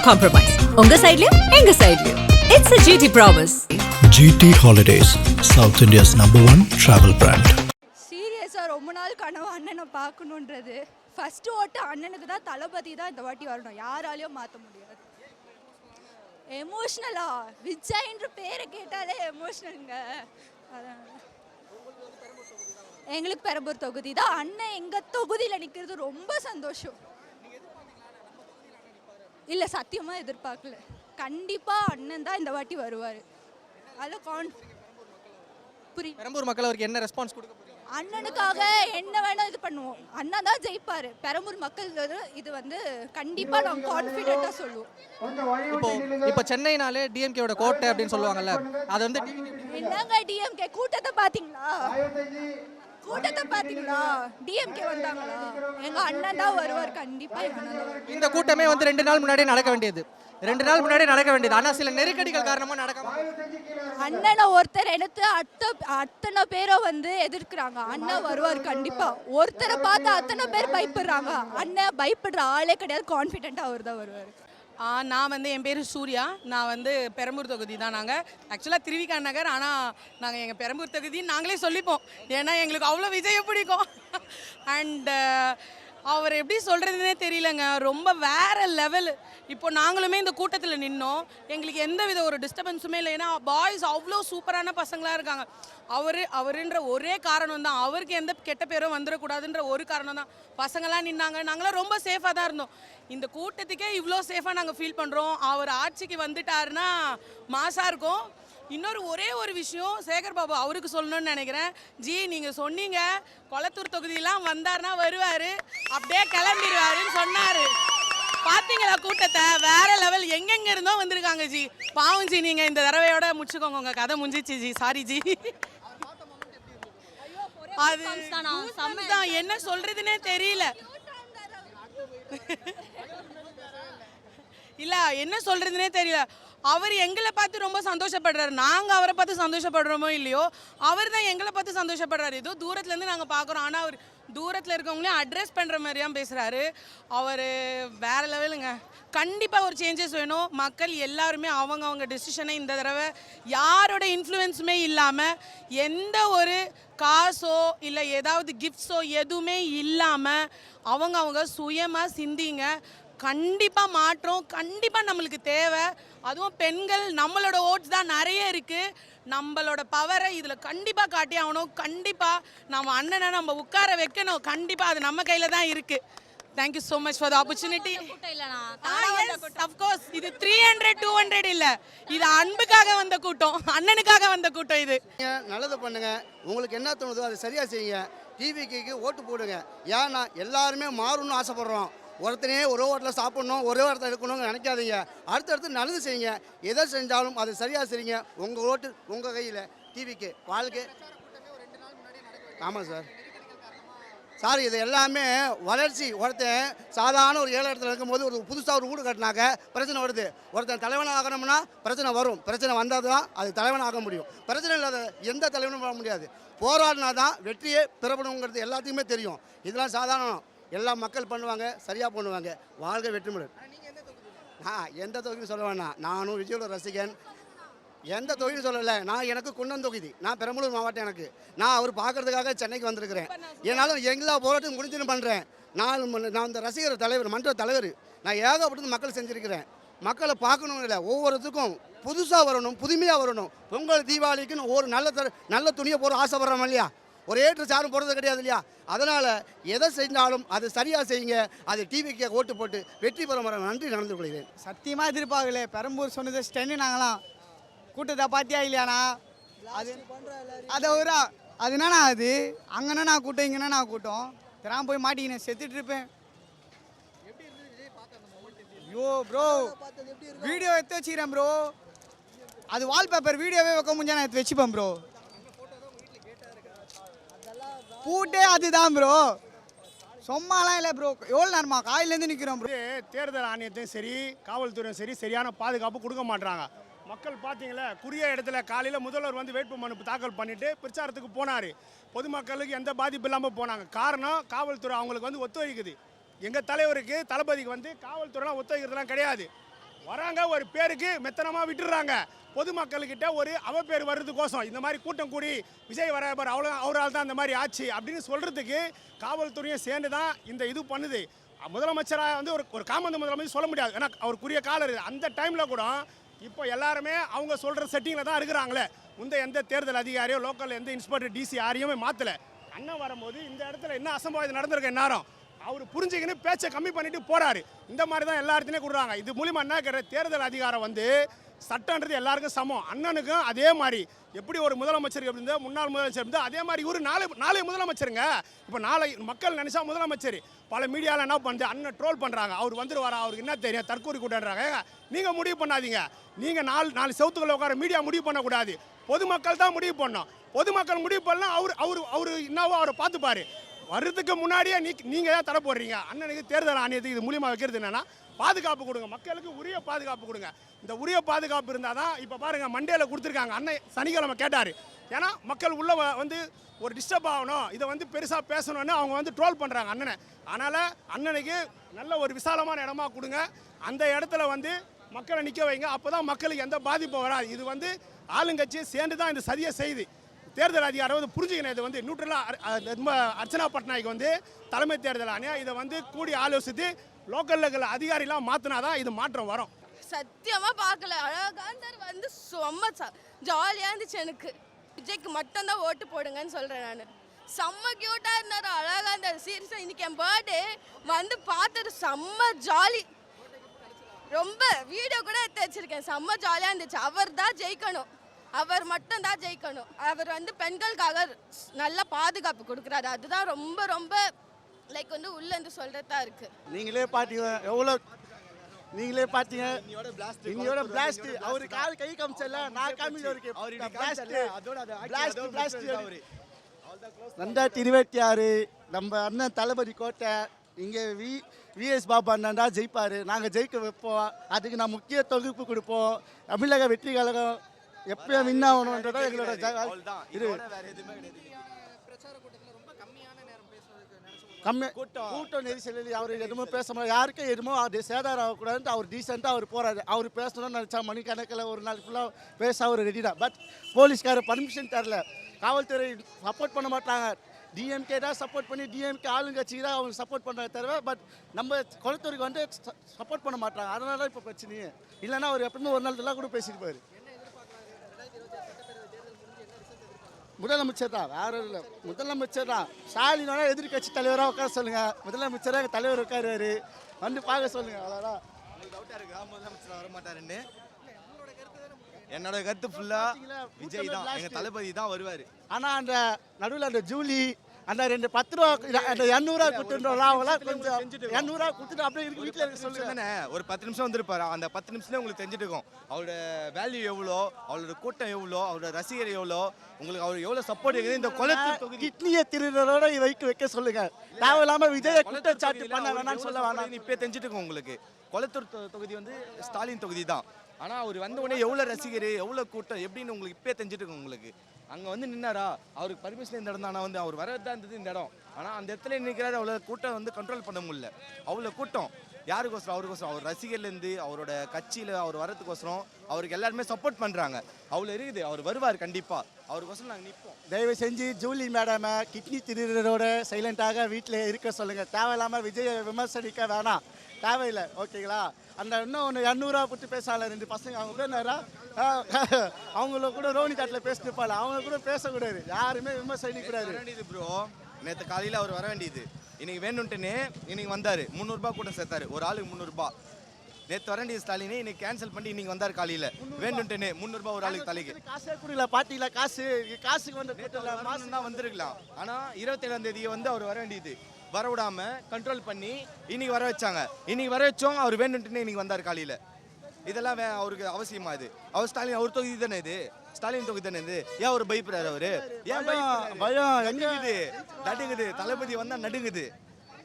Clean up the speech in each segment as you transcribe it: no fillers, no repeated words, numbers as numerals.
compromise. உங்க சைடுலயும் எங்க சைடுலயும். It's a GT promise. GT Holidays, South India's #1 travel brand. சீரியஸாக ரொம்ப நாள் கனவு அண்ணனை பார்க்கணுன்றது. ஃபஸ்ட்டு ஓட்டு அண்ணனுக்கு தான், தளபதி தான் இந்த வாட்டி வரணும், யாராலையும் மாற்ற முடியாது. எமோஷ்னலா விஜய்ன்ற பேரை கேட்டாலே எமோஷ்னலுங்க. எங்களுக்கு பெரம்பூர் தொகுதி தான். அண்ணன் எங்கள் தொகுதியில் நிற்கிறது ரொம்ப சந்தோஷம். இல்லை, சத்தியமாக எதிர்பார்க்கல. கண்டிப்பாக அண்ணன் தான் இந்த வாட்டி வருவார். அதில் பெரம்பூர் மக்கள் அவருக்கு என்ன ரெஸ்பான்ஸ் கொடுக்க போறீங்க? அண்ணனுக்காக என்ன வேணா இது பண்ணுவோம். அண்ணா தான் ஜெயிப்பாரு. பெரம்பூர் மக்கள் இது வந்து கண்டிப்பா நம்ம கான்ஃபிடென்ட்டா சொல்லுவோம். இப்போ சென்னைனாலே டிஎம்கேவோட கோட்டை அப்படின்னு சொல்லுவாங்கல்ல, அது வந்து என்னங்க டிஎம்கே கூட்டத்தை பாத்தீங்களா? டிஎம்கே வந்தாங்களா? எங்க அண்ணன் தான் வருவார் கண்டிப்பா. இந்த கூட்டமே வந்து 2 நாள் முன்னாடியே நடக்க வேண்டியது. 2 நாள் முன்னாடியே நடக்க வேண்டியது. ஆனா சில நெருக்கடிகள் காரணமா நடக்காம அண்ணனை ஒருத்தர் எடுத்து அத்தனை பேரை வந்து எதிர்க்கிறாங்க. அண்ணன் வருவார் கண்டிப்பா. ஒருத்தரை பார்த்து அத்தனை பேர் பயப்படுறாங்க. அண்ணன் பயப்படுற ஆளே கிடையாது. கான்ஃபிடென்ட்டா அவர் தான் வருவார். நான் வந்து என் பேர் சூர்யா. நான் வந்து பெரம்பூர் தொகுதி தான். நாங்கள் ஆக்சுவலாக திருவிகா நகர், ஆனால் நாங்கள் எங்கள் பெரம்பூர் தொகுதின்னு நாங்களே சொல்லிப்போம். ஏன்னா எங்களுக்கு அவ்வளோ விஜயை பிடிக்கும். அண்டு அவர் எப்படி சொல்கிறதுனே தெரியலங்க. ரொம்ப வேறு லெவல். இப்போ நாங்களுமே இந்த கூட்டத்தில் நின்னோம். எங்களுக்கு எந்த வித ஒரு டிஸ்டர்பன்ஸுமே இல்லை. ஏன்னா பாய்ஸ் அவ்வளோ சூப்பரான பசங்களாக இருக்காங்க. அவருன்ற ஒரே காரணம் தான், அவருக்கு எந்த கெட்ட பேரும் வந்துடக்கூடாதுன்ற ஒரு காரணம் தான் பசங்களாம் நின்னாங்க. நாங்களாம் ரொம்ப சேஃபாக தான் இருந்தோம். இந்த கூட்டத்துக்கே இவ்வளோ சேஃபாக நாங்கள் ஃபீல் பண்ணுறோம். அவர் ஆட்சிக்கு வந்துட்டாருன்னா மாசாக இருக்கும். இன்னொரு ஒரே ஒரு விஷயம் சேகர் பாபு அவருக்கு சொல்லணும்னு நினைக்கிறேன். ஜி, நீங்கள் சொன்னீங்க கொளத்தூர் தொகுதியெலாம் வந்தார்னா வருவார், அப்படியே கிளம்பிடுவாருன்னு சொன்னார். பார்த்தீங்களா கூட்டத்தை? வேற லெவல். எங்கெங்க இருந்தோ வந்திருக்காங்க ஜி. பாவம் ஜி, நீங்கள் இந்த தடவையோட முடிச்சுக்கோங்க, உங்கள் கதை முடிஞ்சிச்சு ஜி. Sorry G. அது தான் என்ன சொல்றதுன்னே தெரியல. இல்ல என்ன சொல்றதுன்னே தெரியல. அவர் எங்களை பார்த்து ரொம்ப சந்தோஷப்படுறாரு. நாங்கள் அவரை பார்த்து சந்தோஷப்படுறோமோ இல்லையோ, அவர் தான் எங்களை பார்த்து சந்தோஷப்படுறாரு. ஏதோ தூரத்துலேருந்து நாங்கள் பார்க்குறோம், ஆனால் அவர் தூரத்தில் இருக்கவங்களையும் அட்ரஸ் பண்ணுற மாதிரியாக பேசுகிறாரு. அவர் வேறு லெவலுங்க. கண்டிப்பாக ஒரு சேஞ்சஸ் வேணும். மக்கள் எல்லாருமே அவங்க டெசிஷனை இந்த தடவை யாரோட இன்ஃப்ளூயன்ஸுமே இல்லாமல், எந்த ஒரு காசோ இல்லை ஏதாவது கிஃப்ட்ஸோ எதுவுமே இல்லாமல் அவங்க சுயமாக சிந்திங்க. கண்டிப்பாக மாற்றம் கண்டிப்பாக நம்மளுக்கு தேவை. அதுவும் பெண்கள், நம்மளோட ஓட்ஸ் தான் நிறைய இருக்குது. நம்மளோட பவரை இதில் கண்டிப்பாக காட்டி ஆகணும். கண்டிப்பாக நம்ம அண்ணனை நம்ம உட்கார வைக்கணும். கண்டிப்பாக அது நம்ம கையில் தான் இருக்குது. Thank you so much for the opportunity. Of course, இது 300 200 இல்ல, இது அன்புக்காக வந்த கூட்டம், அண்ணனுக்காக வந்த கூட்டம். இது நல்லது பண்ணுங்க. உங்களுக்கு என்ன தோணுதோ அதை சரியா செய்யுங்க. டிவிக்கு ஓட்டு போடுங்க. ஏன்னா எல்லாருமே மாறணும்னு ஆசைப்படுறோம். ஒருத்தனே ஒரே ஓட்டில் சாப்பிடணும், ஒரே இடத்துல இருக்கணும்னு நினைக்காதீங்க. அடுத்தடுத்து நல்லது செய்யுங்க. எதை செஞ்சாலும் அது சரியாக செய்யுங்க. உங்கள் ஓட்டு உங்கள் கையில். டிவிக்கு வாழ்க்கை. ஆமாம் சார், இது எல்லாமே வளர்ச்சி. ஒருத்தன் சாதாரண ஒரு 7 இடத்துல இருக்கும்போது ஒரு புதுசாக ஒரு வீடு கட்டினாக்க பிரச்சனை வருது. ஒருத்தன் தலைவனாக ஆகணும்னா பிரச்சனை வரும். பிரச்சனை வந்தால் தான் அது தலைவனாக ஆக முடியும். பிரச்சனை இல்லாத எந்த தலைவனும் வர முடியாது. போராடினா தான் வெற்றியே பெறப்படுங்கிறது எல்லாத்துக்குமே தெரியும். இதெல்லாம் சாதாரணம். எல்லா மக்கள் பண்ணுவாங்க, சரியாக பண்ணுவாங்க. வாழ்க வெற்றிமுடன். எந்த தொகுதியும் சொல்ல வேணாம். நானும் விஜயோட ரசிகன். எந்த தொகுதியும் சொல்லலை. எனக்கு குன்னம் தொகுதி. நான் பெரம்பலூர் மாவட்டம். நான் அவர் பார்க்கறதுக்காக சென்னைக்கு வந்திருக்கிறேன். என்னால் எல்லா போராட்டம் முடிஞ்சுன்னு பண்ணுறேன். நான் இந்த ரசிகர் தலைவர், மன்ற தலைவர். நான் ஏகப்பட்டது மக்கள் செஞ்சுருக்கிறேன். மக்களை பார்க்கணும் இல்லை, ஒவ்வொருத்துக்கும் புதுசாக வரணும், புதுமையாக வரணும். பொங்கல் தீபாவளிக்குன்னு ஒரு நல்ல துணியை போகிற ஆசைப்படுறோம் இல்லையா? ஒரு ஏற்று சாரும் போடுறது கிடையாது இல்லையா? அதனால் எதை செஞ்சாலும் அது சரியாக செய்யுங்க. அது டிவிக்கு ஓட்டு போட்டு வெற்றி பெற நன்றி நடந்து கொள்கிறேன். சத்தியமாக எதிர்பார்க்கல. பெரம்பூர் சொன்னது ஸ்டென்னு. நாங்களாம் கூட்டத்தை பார்த்தியா இல்லையாண்ணா? அது அது என்னண்ணா? அது அங்கன்னா நான் கூட்டம், இங்கன்னா நான் கூட்டம். திராம போய் மாட்டிக்கினேன், செத்துட்டு இருப்பேன். ஐயோ ப்ரோ, வீடியோ எடுத்து வச்சுக்கிறேன் ப்ரோ. அது வால்பேப்பர் வீடியோவே வைக்க முடிஞ்சா நான் எடுத்து வச்சுப்பேன் ப்ரோ. பூட்டே அதுதான் ப்ரோ, சும்மாலாம் இல்லை ப்ரோ. எவ்வளோ நேரமா காலையிலேருந்து நிற்கிறோம் ப்ரோ. தேர்தல் ஆணையத்தையும் சரி, காவல்துறையும் சரி, சரியான பாதுகாப்பு கொடுக்க மாட்டாங்க. மக்கள் பார்த்தீங்களா, குறிய இடத்துல காலையில் முதல்வர் வந்து வேட்புமனு தாக்கல் பண்ணிவிட்டு பிரச்சாரத்துக்கு போனார். பொதுமக்களுக்கு எந்த பாதிப்பு இல்லாமல் போனாங்க. காரணம், காவல்துறை அவங்களுக்கு வந்து ஒத்துழைக்குது. எங்கள் தலைவருக்கு, தளபதிக்கு வந்து காவல்துறைலாம் ஒத்துழைக்கிறதுலாம் கிடையாது. வராங்க ஒரு பேருக்கு மெத்தனமாக விட்டுடுறாங்க. பொதுமக்கள்கிட்ட ஒரு அவப்பேர் வர்றதுக்கோசம் இந்த மாதிரி கூட்டம் கூடி விஜய் வர அவரால் தான் இந்த மாதிரி ஆச்சு அப்படின்னு சொல்கிறதுக்கு காவல்துறையும் சேர்ந்து தான் இந்த இது பண்ணுது. முதலமைச்சராக வந்து ஒரு காமந்த முதலமைச்சர் சொல்ல முடியாது, ஏன்னா அவருக்குரிய காலம் இருக்குது. அந்த டைமில் கூட இப்போ எல்லாருமே அவங்க சொல்கிற செட்டிங்கில் தான் இருக்கிறாங்களே. எந்த தேர்தல் அதிகாரியோ லோக்கல் எந்த இன்ஸ்பெக்டர் டிசி யாரையுமே மாற்றலை. அண்ணன் வரும்போது இந்த இடத்துல என்ன அசம்பாவிதம் நடந்திருக்க நேரம் அவர் புரிஞ்சுக்கின்னு பேச்சை கம்மி பண்ணிட்டு போறாரு. இந்த மாதிரி தான் எல்லா இடத்துலையும் கொடுறாங்க. இது மூலிமா என்ன கேட்குற, தேர்தல் அதிகாரம் வந்து சட்டன்றது எல்லாருக்கும் சமம். அண்ணனுக்கும் அதே மாதிரி எப்படி ஒரு முதலமைச்சர் இருந்தா முன்னாள் முதலமைச்சர் இருந்தால் அதே மாதிரி இவரு நாளை முதலமைச்சருங்க. இப்போ நாளை மக்கள் நினைச்சா முதலமைச்சர். பல மீடியாவில் என்ன பண்ணுது, அண்ணன் ட்ரோல் பண்ணுறாங்க. அவர் வந்துருவாரா, அவருக்கு என்ன தெரியும், தற்கூரி கூட்டன்றாங்க. நீங்கள் முடிவு பண்ணாதீங்க. நீங்கள் நாலு செவத்துக்களை உட்கார மீடியா முடிவு பண்ணக்கூடாது. பொதுமக்கள் தான் முடிவு பண்ணோம். பொதுமக்கள் முடிவு பண்ணலாம். அவர் என்னவோ அவரை பார்த்துப்பாரு. வர்றதுக்கு முன்னாடியே நீங்கள் தான் தடை போடுறீங்க. அண்ணனுக்கு தேர்தல் ஆணையத்துக்கு இது மூலியமாக வைக்கிறது என்னன்னா, பாதுகாப்பு கொடுங்க, மக்களுக்கு உரிய பாதுகாப்பு கொடுங்க. இந்த உரிய பாதுகாப்பு இருந்தால் தான் இப்போ பாருங்கள் மண்டேல கொடுத்துருக்காங்க. அண்ணன் சனிக்கிழமை கேட்டார். ஏன்னா மக்கள் உள்ள வந்து ஒரு டிஸ்டர்ப் ஆகணும், இதை வந்து பெருசாக பேசணும்னு அவங்க வந்து ட்ரோல் பண்ணுறாங்க அண்ணனை. அதனால் அண்ணனுக்கு நல்ல ஒரு விசாலமான இடமா கொடுங்க. அந்த இடத்துல வந்து மக்களை நிற்க வைங்க. அப்போ தான் மக்களுக்கு எந்த பாதிப்பும் வராது. இது வந்து ஆளுங்கட்சியை சேர்ந்து தான் இந்த சதியை செய்யுது. தேர்தல் அதிகாரம் வந்து புரிஞ்சுக்கணும். இது வந்து நியூட்ரலாக அர்ச்சனா பட்நாயக் வந்து தலைமை தேர்தல் ஆணையம் இதை வந்து கூடி ஆலோசித்து லோக்கல் அதிகாரிலாம் மாற்றினாதான் இது மாற்றம் வரும். சத்தியமாக பார்க்கல. அழகாந்தர் வந்து ரொம்ப ஜாலியாக இருந்துச்சு. எனக்கு விஜய்க்கு மட்டும்தான் ஓட்டு போடுங்கன்னு சொல்கிறேன் நான். செம்ம க்யூட்டாக இருந்தார், அழகாக இருந்தார். சீரியஸாக இன்னைக்கு என் பர்த்டே வந்து பார்த்துட்டு செம்ம ஜாலி. ரொம்ப வீடியோ கூட எடுத்து வச்சிருக்கேன். செம்ம ஜாலியாக இருந்துச்சு. அவர் தான் ஜெயிக்கணும், அவர் மட்டும் தான் ஜெயிக்கணும். அவர் வந்து பெண்களுக்காக நல்ல பாதுகாப்பு கொடுக்குறாரு. அதுதான் ரொம்ப ரொம்ப லைக் வந்து உள்ளேருந்து சொல்கிறதா இருக்குது. நீங்களே பார்த்தீங்க இன்னையோட பிளாஸ்ட். அவரு கால் கை காமிச்சல, நான் காமிச்சவருக்கு பிளாஸ்ட் 2026 நம்ம அண்ணன் தளபதி கோட்டை. இங்கே விஎஸ் பாபு அண்ணன் தான் ஜெயிப்பார். நாங்கள் ஜெயிக்க வைப்போம். அதுக்கு நான் முக்கிய தொகுப்பு கொடுப்போம். தமிழக வெற்றி கழகம் எப்பயும் வின் ஆகணுன்றதான் எங்களோட இது. கூட்டம் நெரிசலில் அவர் எதுவுமே பேச முடியாது. யாருக்கும் எதுவும் அது சேதாரம் ஆகக்கூடாதுன்ட்டு அவர் டீசெண்டாக அவர் போகிறாரு. அவர் பேசணும்னு நினச்சா மணிக்கணக்கில் ஒரு நாள் ஃபுல்லாக பேச அவர் ரெடி தான். பட் போலீஸ்காரர் பர்மிஷன் தரல. காவல்துறை சப்போர்ட் பண்ண மாட்டாங்க. டிஎம்கே தான் சப்போர்ட் பண்ணி டிஎம்கே ஆளுங்கட்சிக்கு தான் அவங்க சப்போர்ட் பண்ணுறாங்க தவிர பட் நம்ம குளத்தூருக்கு வந்து சப்போர்ட் பண்ண மாட்டாங்க. அதனால தான் இப்போ பிரச்சனையே. இல்லைன்னா அவர் எப்பவுமே ஒரு நாள் கூட பேசிட்டு போயிரு. முதலமைச்சர் தான், வேற இல்லை. முதலமைச்சர் தான். ஸ்டாலினோட எதிர்கட்சி தலைவராக உட்கார சொல்லுங்க. முதலமைச்சராக தலைவர் உட்காருவாரு, வந்து பார்க்க சொல்லுங்க. அவ்வளோதான். டவுட்டாக இருக்கா முதலமைச்சர் வரமாட்டாருன்னு? என்னோட கருத்து ஃபுல்லா விஜய் தான், எங்க தளபதி தான் வருவாரு. ஆனால் அந்த நடுவில் அந்த ஜூலி அந்த 10 ரூபா அந்த 200 ரூபா கொடுத்துருந்தோம். அவங்களாம் கொஞ்சம் 200 ரூபா கொடுத்துட்டு அப்படியே இருக்கு வீட்டில் இருக்க சொல்லுங்க. ஒரு 10 நிமிஷம் வந்திருப்பாரு. அந்த 10 நிமிஷத்துல உங்களுக்கு தெரிஞ்சுட்டு இருக்கும் அவரோட வேல்யூ எவ்வளோ, அவரோட கூட்டம் எவ்வளோ, அவரோட ரசிகர் எவ்வளோ, உங்களுக்கு அவர் எவ்வளோ சப்போர்ட் இருக்குது. இந்த குளத்தூர் கிட்னியை திருடரோட வைக்க சொல்லுங்க. தேவையில்லாம விஜய் குற்றச்சாட்டு பண்ண வேணாம்னு சொல்ல வேணாம். இப்போ தெரிஞ்சுட்டு இருக்கும் உங்களுக்கு. குளத்தூர் தொகுதி வந்து ஸ்டாலின் தொகுதி தான். ஆனால் அவர் வந்த உடனே எவ்வளோ ரசிகர், எவ்வளோ கூட்டம் எப்படின்னு உங்களுக்கு இப்போ தெரிஞ்சுட்டு இருக்கும் உங்களுக்கு. அங்கே வந்து நின்னாரா, அவருக்கு பர்மிஷன் இந்த இடம் தானே, வந்து அவர் வரதான் இருந்தது இந்த இடம். ஆனால் அந்த இடத்துல நிற்கிறாரு. அவ்வளோ கூட்டம் வந்து கண்ட்ரோல் பண்ண முடியல. அவ்வளோ கூட்டம் யாருக்கோசரம், அவருக்கோசரம், அவர் ரசிகர்லேருந்து அவரோட கட்சியில் அவர் வரதுக்கோசரம் அவருக்கு எல்லாருமே சப்போர்ட் பண்ணுறாங்க. அவ்வளோ இருக்குது. அவர் வருவார் கண்டிப்பாக. அவருக்கோசரம் நாங்கள் நிற்போம். தயவு செஞ்சு ஜூலி மேடமை கிட்னி திருடரோட சைலண்டாக வீட்டில் இருக்க சொல்லுங்கள். தேவையில்லாமல் விஜயை விமர்சனிக்க வேணாம், தேவையில்லை. ஓகேங்களா? அந்த இன்னும் ஒன்று 200 ரூபா கொடுத்து பேசால 2 பசங்க, அவங்க பேர் நேரா அவங்கள கூட ரோனி காட்டில் பேசிட்டுப்பாள். அவங்க கூட பேசக்கூடாது, யாருமே விமர்சனிக்கூடாது. வேண்டியது ப்ரோ. நேற்று காலையில் அவர் வர வேண்டியது, இன்னைக்கு வேணுன்ட்டுன்னு இன்னைக்கு வந்தார். 300 ரூபா கூட்டம் சேர்த்தாரு, ஒரு ஆளுக்கு 300 ரூபா. நேற்று வர வேண்டிய ஸ்டாலினே இன்னைக்கு கேன்சல் பண்ணி இன்னைக்கு வந்தார் காலையில் வேணுன்ட்டுன்னு 300 ரூபா ஒரு ஆளுக்கு தலைக்கு. காசே கொடுக்கல, பாத்தீங்களா? காசுக்கு வந்து தான் வந்திருக்கலாம். ஆனால் 27ஆம் தேதி வந்து அவர் வர வேண்டியது, வர விடாம கண்ட்ரோல் பண்ணி இன்னைக்கு வர வச்சாங்க. இன்னைக்கு வர வச்சோம், அவர் வேணுன்ட்டுன்னு இன்னைக்கு வந்தார் காலையில். இதெல்லாம் அவருக்கு அவசியமா? இது அவர் ஸ்டாலின், அவர் தொகுதி தானே இது, ஸ்டாலின் தொகுதி தானே இது. ஏன் அவர் பயப்படுறாரு? அவரு ஏன் பயம் நடுங்குது, நடுங்குது. தளபதி வந்தா நடுங்குது.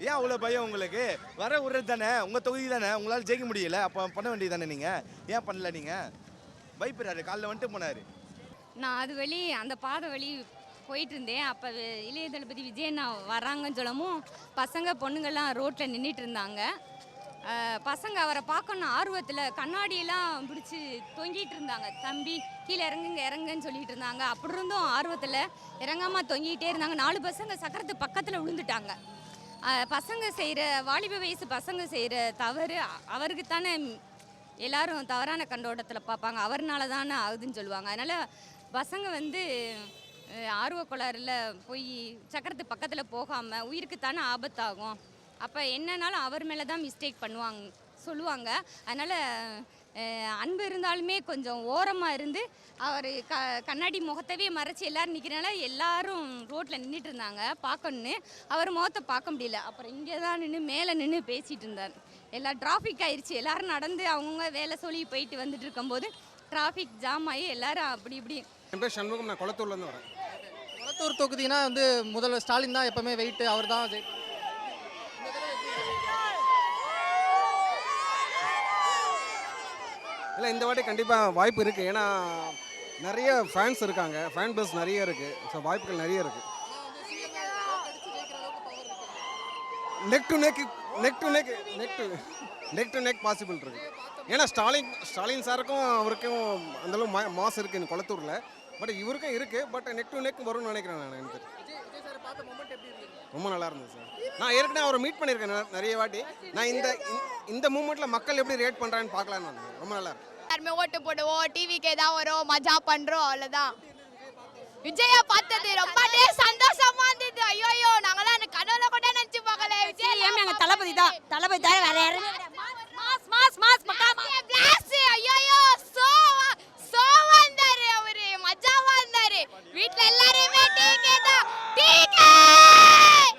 ஏன் அவ்வளோ பயம் உங்களுக்கு? வர விடுறது தானே, உங்கள் தொகுதி தானே, உங்களால் ஜெயிக்க முடியல. அப்போ பண்ண வேண்டியது தானே நீங்கள். ஏன் பண்ணல நீங்கள்? பயப்படுறாரு. காலைல வந்துட்டு போனார். நான் அது வழி அந்த பாதை வழி போயிட்டு இருந்தேன். அப்போ இளைய தளபதி விஜய் நான் வராங்கன்னு சொல்லவும் பசங்க பொண்ணுங்கள்லாம் ரோட்டில் நின்றுட்டு இருந்தாங்க. பசங்க அவரை பார்க்கணும் ஆர்வத்தில் கண்ணாடியெல்லாம் பிடிச்சி தொங்கிட்டு இருந்தாங்க. தம்பி கீழே இறங்குங்க இறங்குன்னு சொல்லிட்டு இருந்தாங்க. அப்படி இருந்தும் ஆர்வத்தில் இறங்காமல் தொங்கிட்டே இருந்தாங்க. 4 பசங்க சக்கரத்து பக்கத்தில் விழுந்துட்டாங்க. பசங்க செய்கிற வாலிப வயசு பசங்க செய்கிற தவறு அவருக்கு தானே எல்லாரும் தவறான கண்ணோட்டத்தில் பார்ப்பாங்க. அவர்னால தானே ஆகுதுன்னு சொல்லுவாங்க. அதனால் பசங்க வந்து ஆர்வக்கோளாறில் போய் சக்கரத்து பக்கத்தில் போகாமல் உயிருக்கு தானே ஆபத்தாகும். அப்போ என்னன்னாலும் அவர் மேலே தான் மிஸ்டேக் சொல்லுவாங்க. அதனால் அன்பு இருந்தாலுமே கொஞ்சம் ஓரமாக இருந்து அவர் கண்ணாடி முகத்தவே மறைச்சி எல்லோரும் நிற்கிறனால எல்லாரும் ரோட்டில் நின்றுட்டு இருந்தாங்க பார்க்கணுன்னு. அவர் முகத்தை பார்க்க முடியல. அப்புறம் இங்கே தான் மேலே நின்று பேசிகிட்டு இருந்தார். எல்லாம் டிராஃபிக் ஆயிடுச்சு. எல்லோரும் நடந்து அவங்கவுங்க வேலை சொல்லி போயிட்டு வந்துட்டு இருக்கும்போது டிராஃபிக் ஜாம் ஆகி எல்லோரும் அப்படி இப்படி. என் பேர் சண்முகம், நான் கொளத்தூர்லேருந்து வரேன். குளத்தூர் தொகுதினா வந்து முதல்ல ஸ்டாலின் தான் எப்பவுமே வெயிட், அவர் தான் இல்லை, இந்த வாட்டி கண்டிப்பாக வாய்ப்பு இருக்குது. ஏன்னா நிறைய ஃபேன்ஸ் இருக்காங்க, ஃபேன் பேஸ் நிறைய இருக்குது. ஸோ வாய்ப்புகள் நிறைய இருக்குது. நெக் டு நெக் பாசிபிள் இருக்குது. ஏன்னா ஸ்டாலின் சாருக்கும் அவருக்கும் அந்தளவு மாஸ் இருக்குது இந்த கொளத்தூரில். பட் இவருக்கும் இருக்குது. பட் நெக் டு நெக் வரும்னு நினைக்கிறேன் நான். எனக்கு ரொம்ப நல்லா இருந்தது சார். நான் ஏற்கனவே அவரை மீட் பண்ணியிருக்கேன் நிறைய வாட்டி. நான் இந்த மூமெண்ட்டில் மக்கள் எப்படி ரியாக்ட் பண்ணுறான்னு பார்க்கலான்னு வந்தேன். ரொம்ப நல்லா இருக்கு. எல்லாருமே ஓட்டு போடுவோம், டிவிக்கு ஏதாவது வரும், மஜா பண்ணுறோம், அவ்வளோதான். விஜயா பார்த்தது ரொம்ப சந்தோஷமா இருந்தது. ஐயோ நாங்களாம் கனவுல கூட நினச்சி பார்க்கல. விஜய் தளபதி தான் வேற யாரும்